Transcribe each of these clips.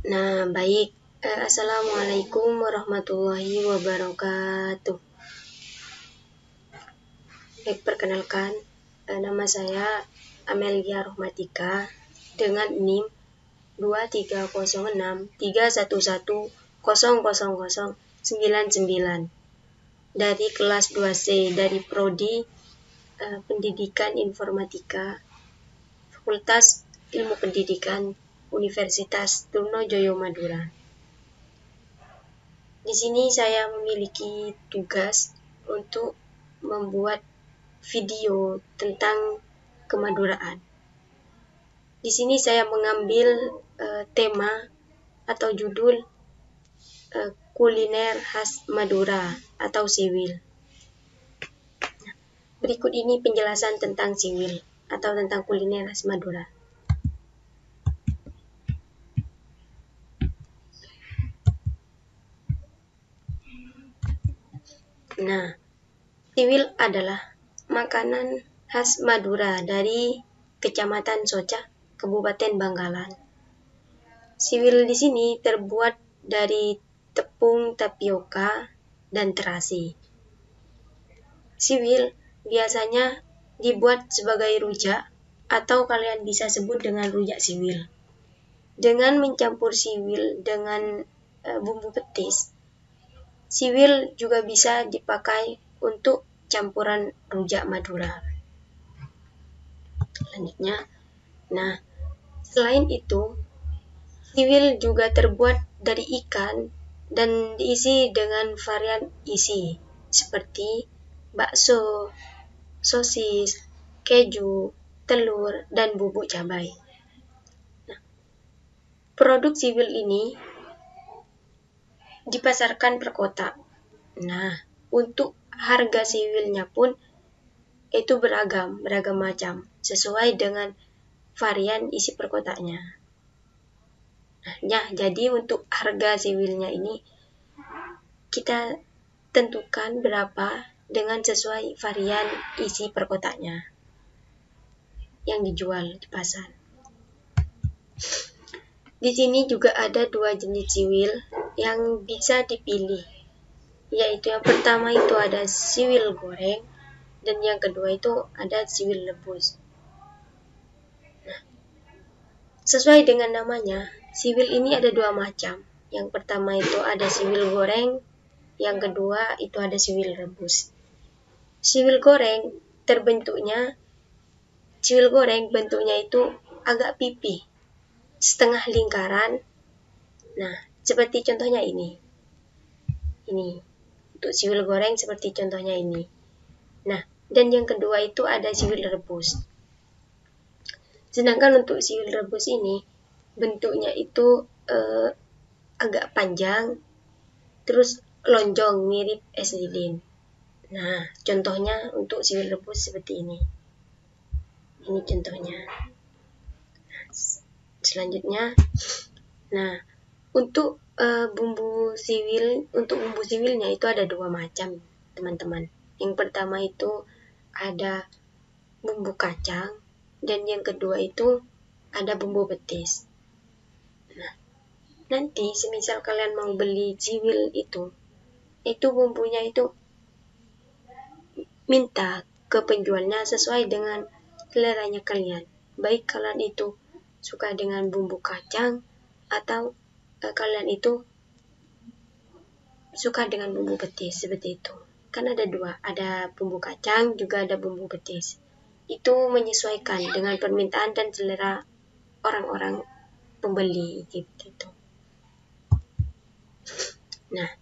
Baik. Assalamualaikum warahmatullahi wabarakatuh. Baik, perkenalkan, nama saya Amelia Rohmatika dengan NIM 230631100099 dari kelas 2C dari Prodi Pendidikan Informatika Fakultas Ilmu Pendidikan Universitas Trunojoyo Madura. Di sini saya memiliki tugas untuk membuat video tentang kemaduraan. Di sini saya mengambil tema atau judul kuliner khas Madura atau siwil. Berikut ini penjelasan tentang siwil atau tentang kuliner khas Madura. Siwil adalah makanan khas Madura dari Kecamatan Soca, Kabupaten Bangkalan. Siwil di sini terbuat dari tepung tapioka dan terasi. Siwil biasanya dibuat sebagai rujak atau kalian bisa sebut dengan rujak siwil. Dengan mencampur siwil dengan bumbu petis, siwil juga bisa dipakai untuk campuran rujak Madura. Selanjutnya, selain itu, siwil juga terbuat dari ikan dan diisi dengan varian isi seperti bakso, sosis, keju, telur, dan bubuk cabai. Produk siwil ini dipasarkan per kotak. Untuk harga siwilnya pun itu beragam macam sesuai dengan varian isi per kotaknya. Jadi untuk harga siwilnya ini kita tentukan berapa dengan sesuai varian isi per kotaknya yang dijual di pasar. Di sini juga ada 2 jenis siwil yang bisa dipilih, yaitu yang pertama itu ada siwil goreng dan yang kedua itu ada siwil rebus. Sesuai dengan namanya, siwil ini ada 2 macam. Yang pertama itu ada siwil goreng, yang kedua itu ada siwil rebus. Siwil goreng bentuknya itu agak pipih, setengah lingkaran. Seperti contohnya ini. Untuk siwil goreng seperti contohnya ini. Dan yang kedua itu ada siwil rebus. Sedangkan untuk siwil rebus ini bentuknya itu agak panjang, terus lonjong mirip es lilin. Contohnya untuk siwil rebus seperti ini. Ini contohnya. Selanjutnya, untuk bumbu siwilnya itu ada 2 macam, teman-teman. Yang pertama itu ada bumbu kacang dan yang kedua itu ada bumbu petis. Nanti semisal kalian mau beli siwil itu bumbunya itu minta ke penjualnya sesuai dengan seleranya kalian. Baik kalian itu suka dengan bumbu kacang atau kalian itu suka dengan bumbu petis, seperti itu. Kan ada 2, ada bumbu kacang juga ada bumbu petis. Itu menyesuaikan dengan permintaan dan selera orang-orang pembeli gitu.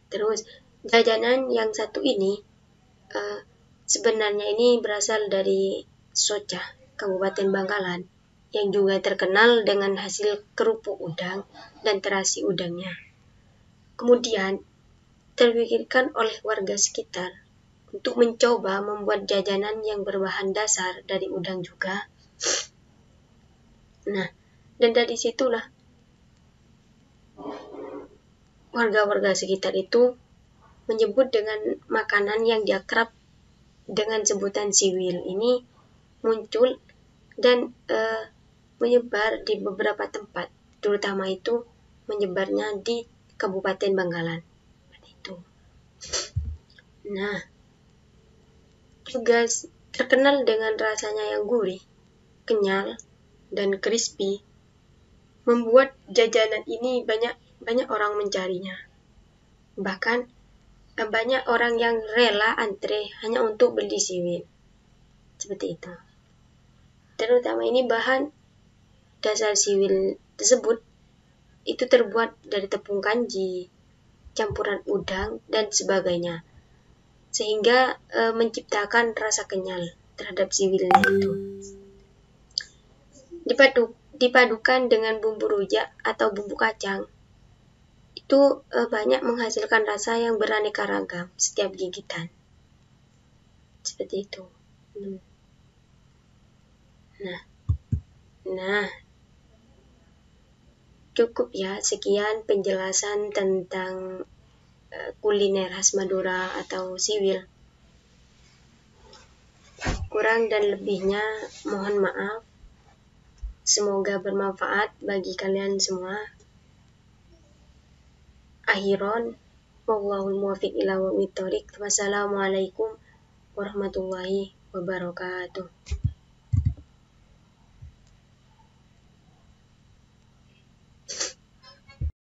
Terus jajanan yang satu ini sebenarnya ini berasal dari Soca, Kabupaten Bangkalan, yang juga terkenal dengan hasil kerupuk udang dan terasi udangnya. Kemudian terpikirkan oleh warga sekitar untuk mencoba membuat jajanan yang berbahan dasar dari udang juga. Dan dari situlah warga-warga sekitar itu menyebut dengan makanan yang diakrab dengan sebutan siwil ini muncul dan menyebar di beberapa tempat, terutama itu menyebarnya di Kabupaten Bangkalan. Itu. Nah, juga terkenal dengan rasanya yang gurih, kenyal, dan crispy, membuat jajanan ini banyak orang mencarinya. Bahkan banyak orang yang rela antre hanya untuk beli siwil. Seperti itu. Terutama ini bahan dasar siwil tersebut itu terbuat dari tepung kanji, campuran udang, dan sebagainya. Sehingga menciptakan rasa kenyal terhadap siwilnya itu. Dipadukan dengan bumbu rujak atau bumbu kacang, itu banyak menghasilkan rasa yang beraneka ragam setiap gigitan. Seperti itu. Nah, cukup ya sekian penjelasan tentang kuliner khas Madura atau siwil. Kurang dan lebihnya mohon maaf. Semoga bermanfaat bagi kalian semua. Akhiron, wallahul muwaffiq ila aqwamit thoriq. Wassalamualaikum warahmatullahi wabarakatuh.